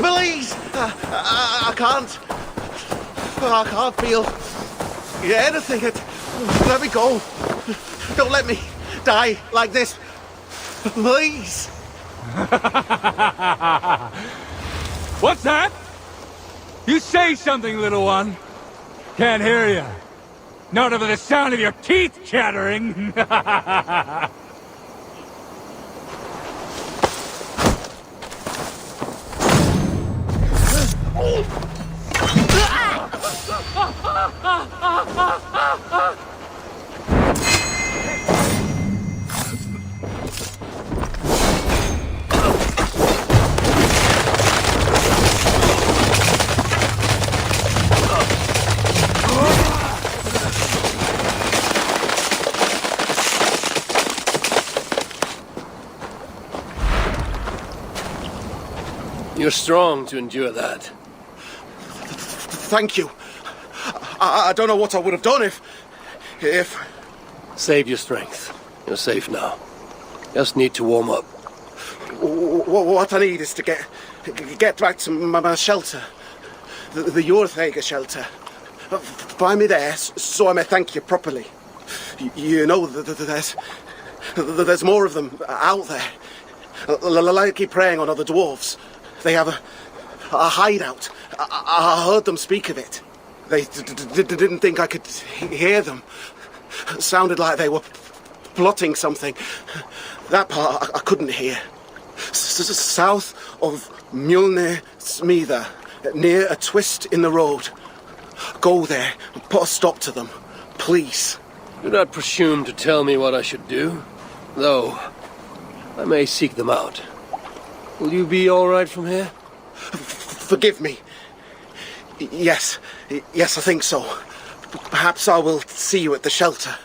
Please! I can't. I can't feel anything. Let me go. Don't let me die like this. Please. What's that? You say something, little one. Can't hear you. Not over the sound of your teeth chattering. You're strong to endure that. Thank you. I don't know what I would have done if... Save your strength. You're safe now. Just need to warm up. What I need is to get back to my shelter. The Jorthega shelter. Find me there so I may thank you properly. You know, there's more of them out there. Likely preying on other dwarves. They have a hideout. I heard them speak of it. They didn't think I could hear them. Sounded like they were plotting something. That part I couldn't hear. South of Mjolnir Smida, near a twist in the road. Go there and put a stop to them, please. Do not presume to tell me what I should do, though I may seek them out. Will you be all right from here? Forgive me. Yes, I think so. Perhaps I will see you at the shelter.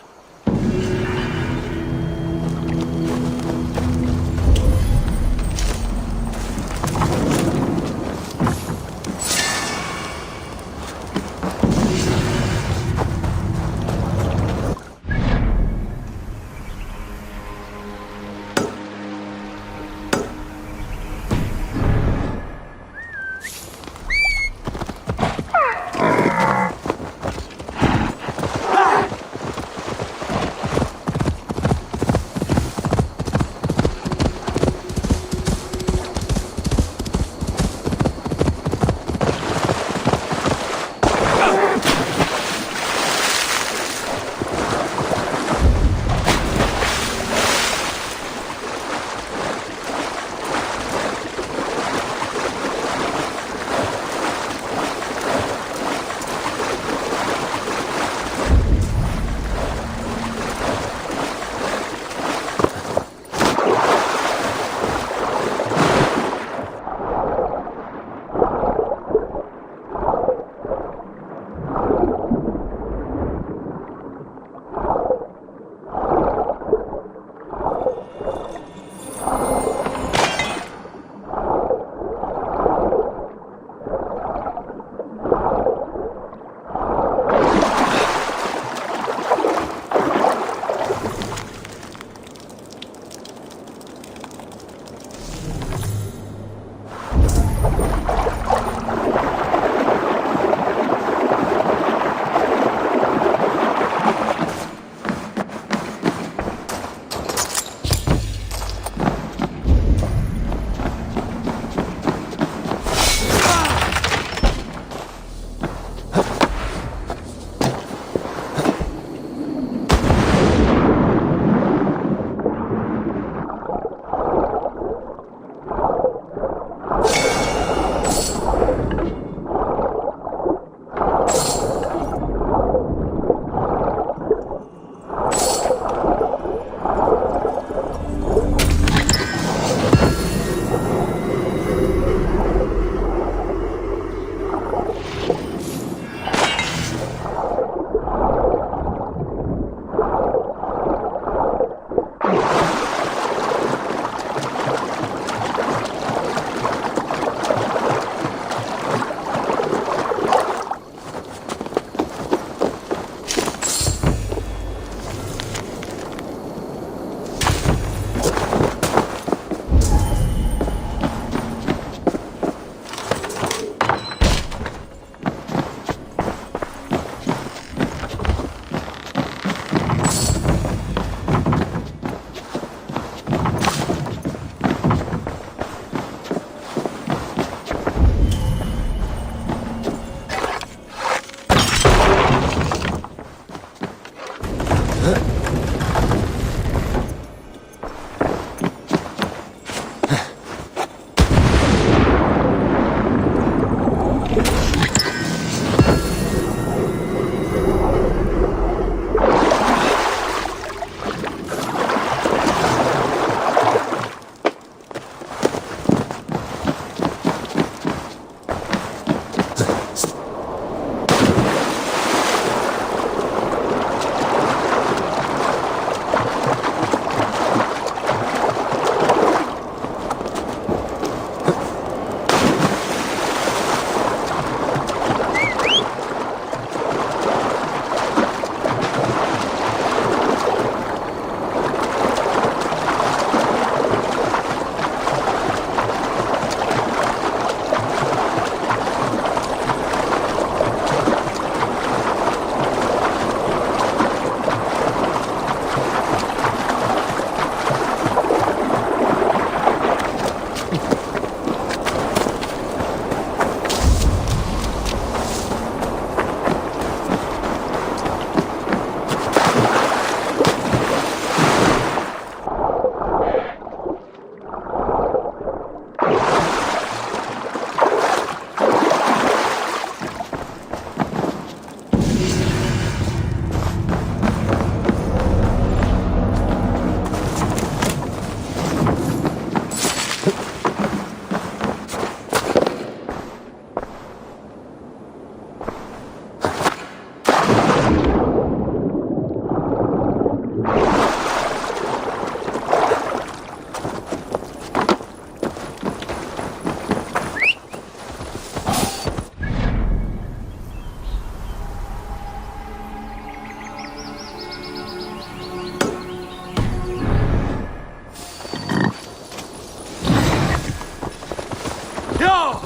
Go!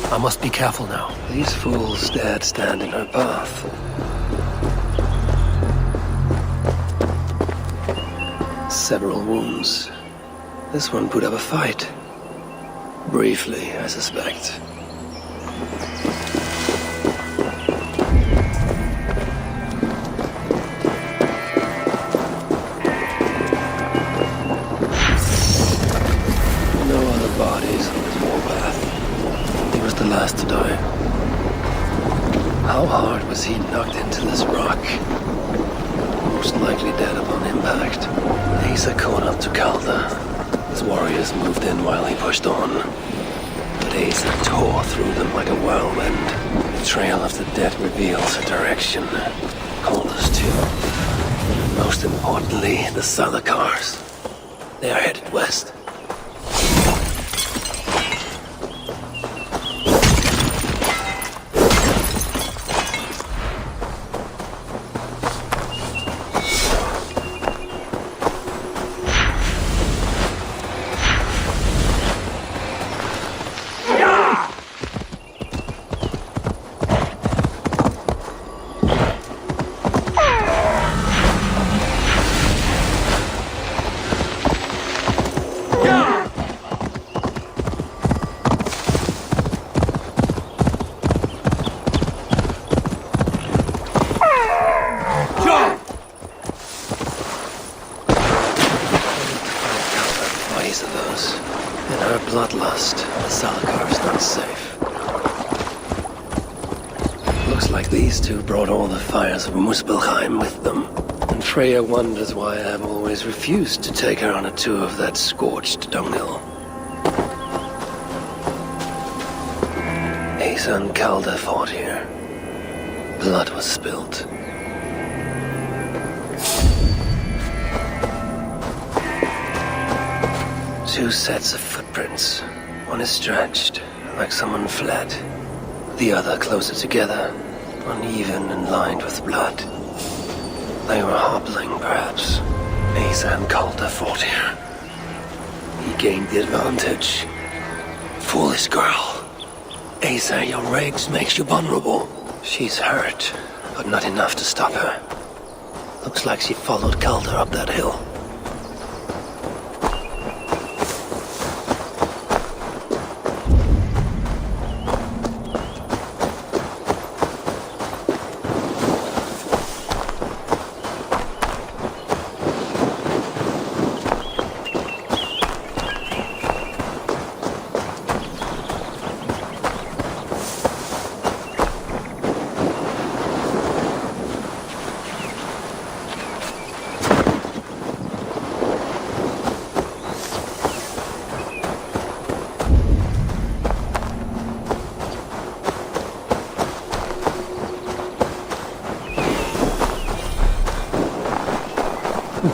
I must be careful now. These fools dared stand in her path. Several wounds. This one put up a fight. Briefly, I suspect. No other bodies on this warpath. He was the last to die. How hard was he knocked into this rock? Most likely dead upon impact. Asa caught up to Calda. His warriors moved in while he pushed on. But Asa tore through them like a whirlwind. The trail of the dead reveals a direction. Called us to. Most importantly, the Salakars. They are headed west. unsafe. Looks like these two brought all the fires of Muspelheim with them. And Freya wonders why I've always refused to take her on a tour of that scorched dunghill. Asa and Calder fought here. Blood was spilt. Two sets of footprints. One is stretched, like someone fled. The other closer together, uneven and lined with blood. They were hobbling, perhaps. Asa and Calder fought here. He gained the advantage. Foolish girl. Asa, your rage makes you vulnerable. She's hurt, but not enough to stop her. Looks like she followed Calder up that hill.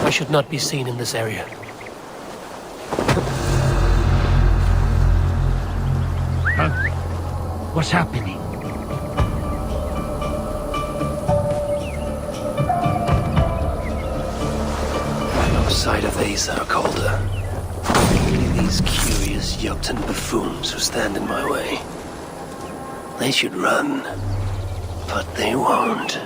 I should not be seen in this area. Huh? What's happening? No sight of Asa or Calder. Only these curious Jotun buffoons who stand in my way. They should run, but they won't.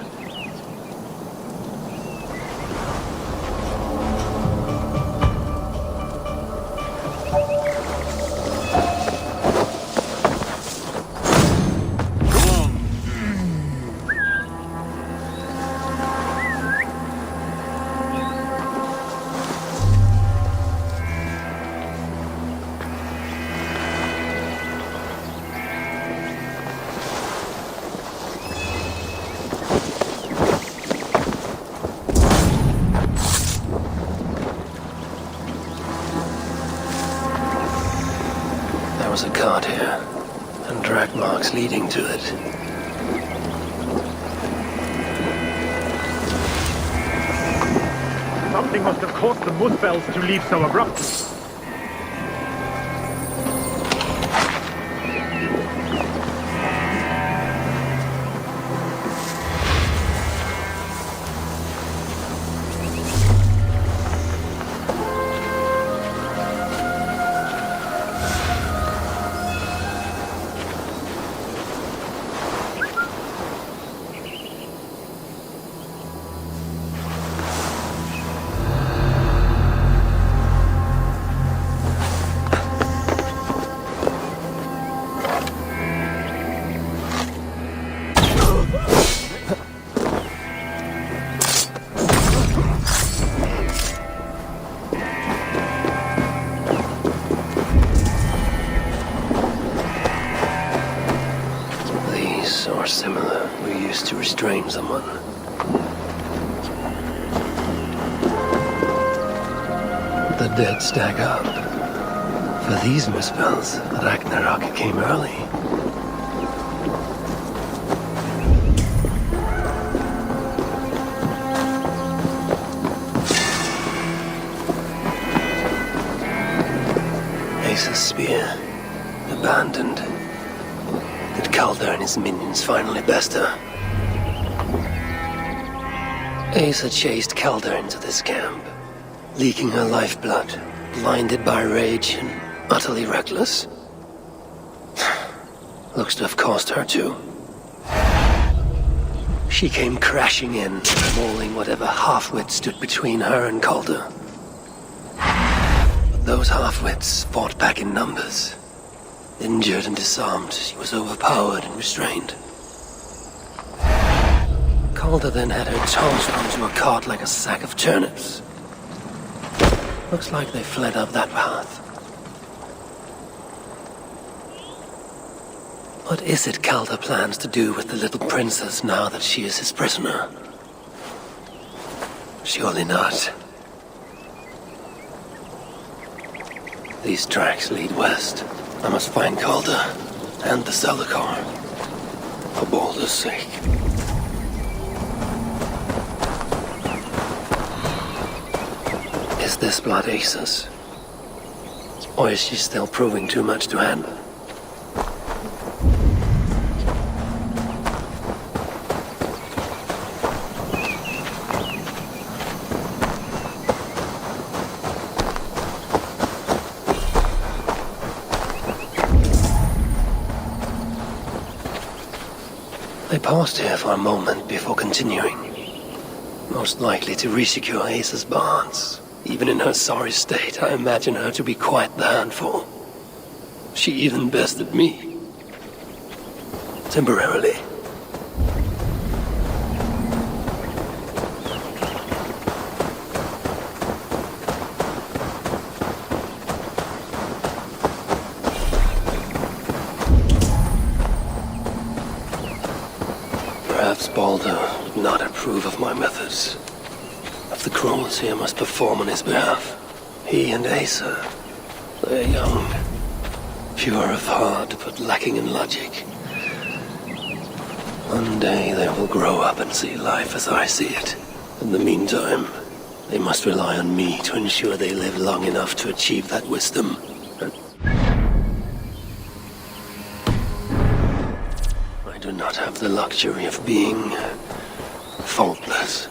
There was a cart here, and drag marks leading to it. Something must have caused the Muspels to leave so abruptly. Or similar, were used to restrain someone. The dead stack up. For these Muspels, Ragnarok came early. Asa's spear, abandoned. Did Calder and his minions finally best her? Asa chased Calder into this camp, leaking her lifeblood, blinded by rage and utterly reckless. Looks to have cost her too. She came crashing in, mauling whatever half-wit stood between her and Calder. But those half-wits fought back in numbers. Injured and disarmed, she was overpowered and restrained. Calder then had her tossed onto a cart like a sack of turnips. Looks like they fled up that path. What is it Calder plans to do with the little princess now that she is his prisoner? Surely not. These tracks lead west. I must find Calder and the Salakar. For Baldur's sake. Is this blood Ace's? Or is she still proving too much to handle? I paused here for a moment before continuing. Most likely to resecure Ace's bonds. Even in her sorry state, I imagine her to be quite the handful. She even bested me. Temporarily. Perhaps Baldur would not approve of my methods. Of the cruelty I must perform on his behalf. He and Asa, they're young. Pure of heart, but lacking in logic. One day they will grow up and see life as I see it. In the meantime, they must rely on me to ensure they live long enough to achieve that wisdom. I do not have the luxury of being faultless.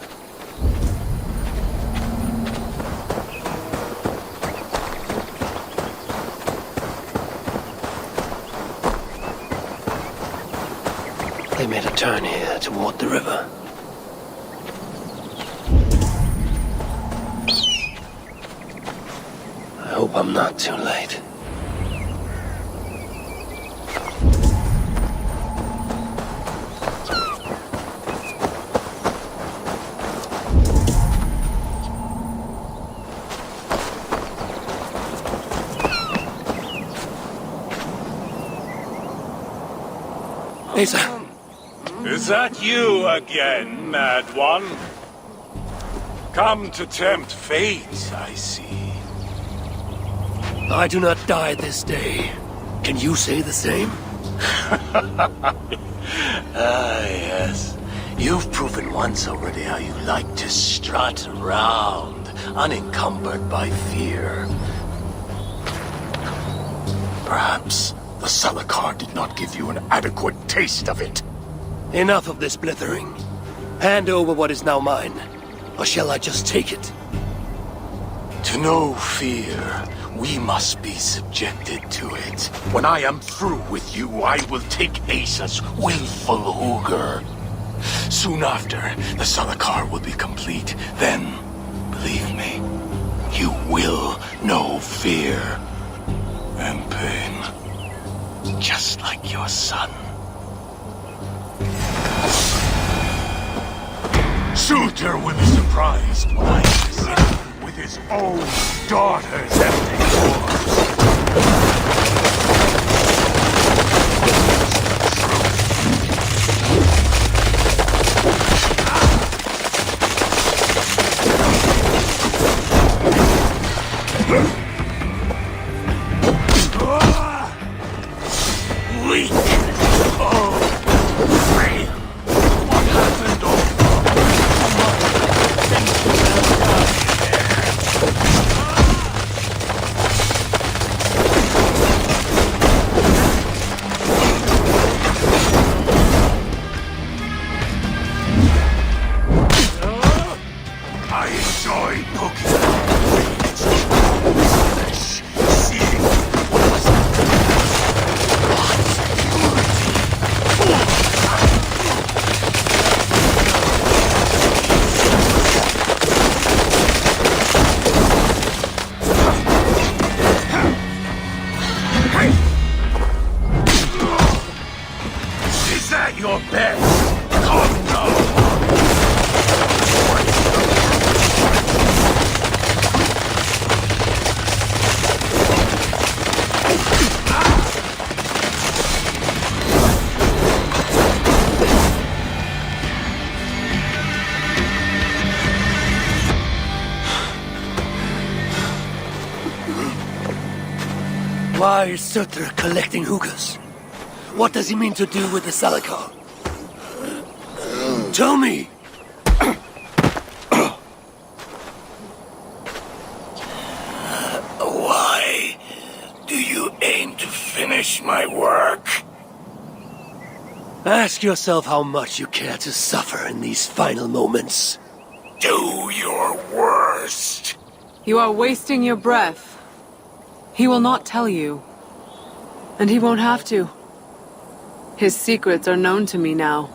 They made a turn here toward the river. I hope I'm not too late. Asa. Is that you again, mad one? Come to tempt fate, I see. I do not die this day. Can you say the same? Yes. You've proven once already how you like to strut around, unencumbered by fear. Perhaps the Salakar did not give you an adequate taste of it. Enough of this blithering. Hand over what is now mine, or shall I just take it? To know fear, we must be subjected to it. When I am through with you, I will take Asa's willful Hooger. Soon after, the Salakar will be complete. Then, believe me, you will know fear and pain. Just like your son. Suitor will be surprised when I visit him with his own daughter's empty arms. Weak. Oh, man. What happened I enjoy poking flesh, seeing what was Is that your best? Come now. Why is Surtr collecting hookahs? What does he mean to do with the Salakar? Tell me! Why do you aim to finish my work? Ask yourself how much you care to suffer in these final moments. Do your worst. You are wasting your breath. He will not tell you. And he won't have to. His secrets are known to me now.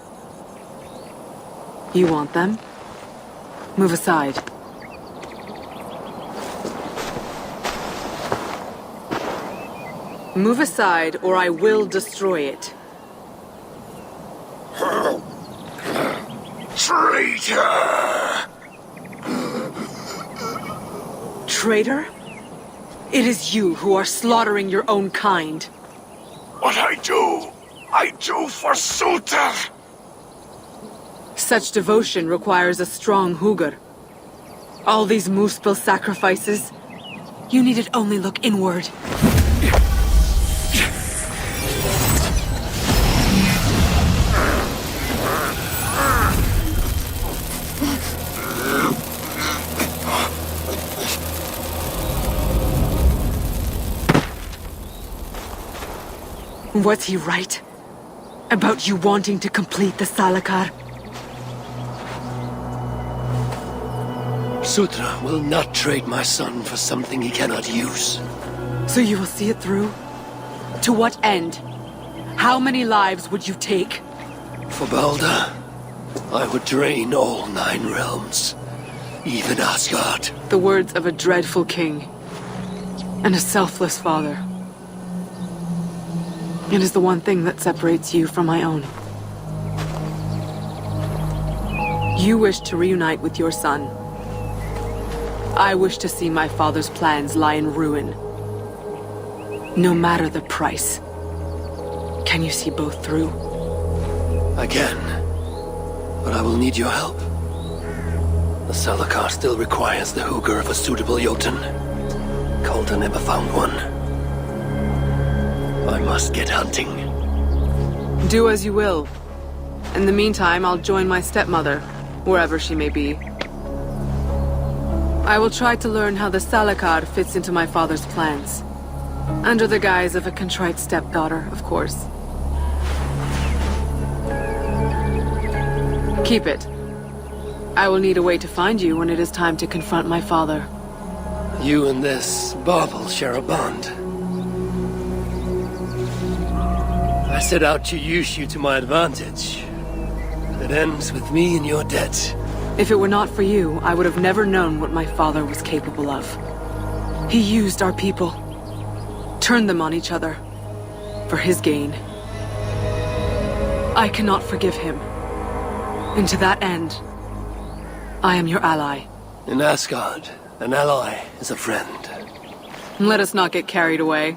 You want them? Move aside. Move aside, or I will destroy it. Traitor! Traitor? It is you who are slaughtering your own kind. What I do for Surtr! Such devotion requires a strong hugr. All these Muspel sacrifices, you needed only look inward. Was he right? About you wanting to complete the Salakar? Surtr will not trade my son for something he cannot use. So you will see it through? To what end? How many lives would you take? For Balder, I would drain all 9 realms, even Asgard. The words of a dreadful king. And a selfless father. It is the one thing that separates you from my own. You wish to reunite with your son. I wish to see my father's plans lie in ruin. No matter the price. Can you see both through? I can, but I will need your help. The Salakar still requires the hugr of a suitable Jotun. Coulter never found one. I must get hunting. Do as you will. In the meantime, I'll join my stepmother, wherever she may be. I will try to learn how the Salakar fits into my father's plans. Under the guise of a contrite stepdaughter, of course. Keep it. I will need a way to find you when it is time to confront my father. You and this bauble share a bond. I set out to use you to my advantage. It ends with me in your debt. If it were not for you, I would have never known what my father was capable of. He used our people. Turned them on each other. For his gain. I cannot forgive him. And to that end, I am your ally. In Asgard, an ally is a friend. Let us not get carried away.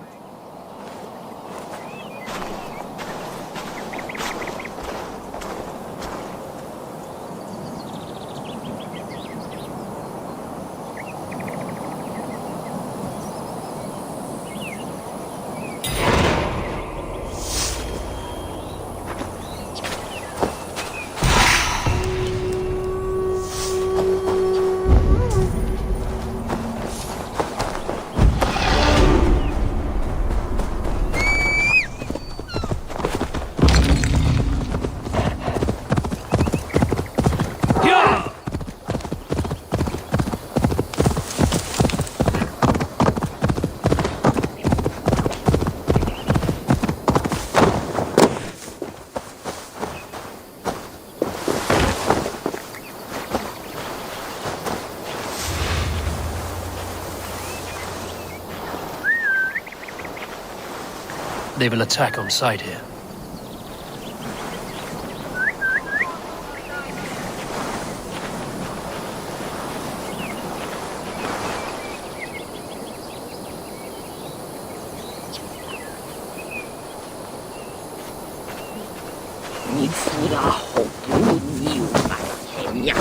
They will attack on sight here.你死了后不你有半天呀！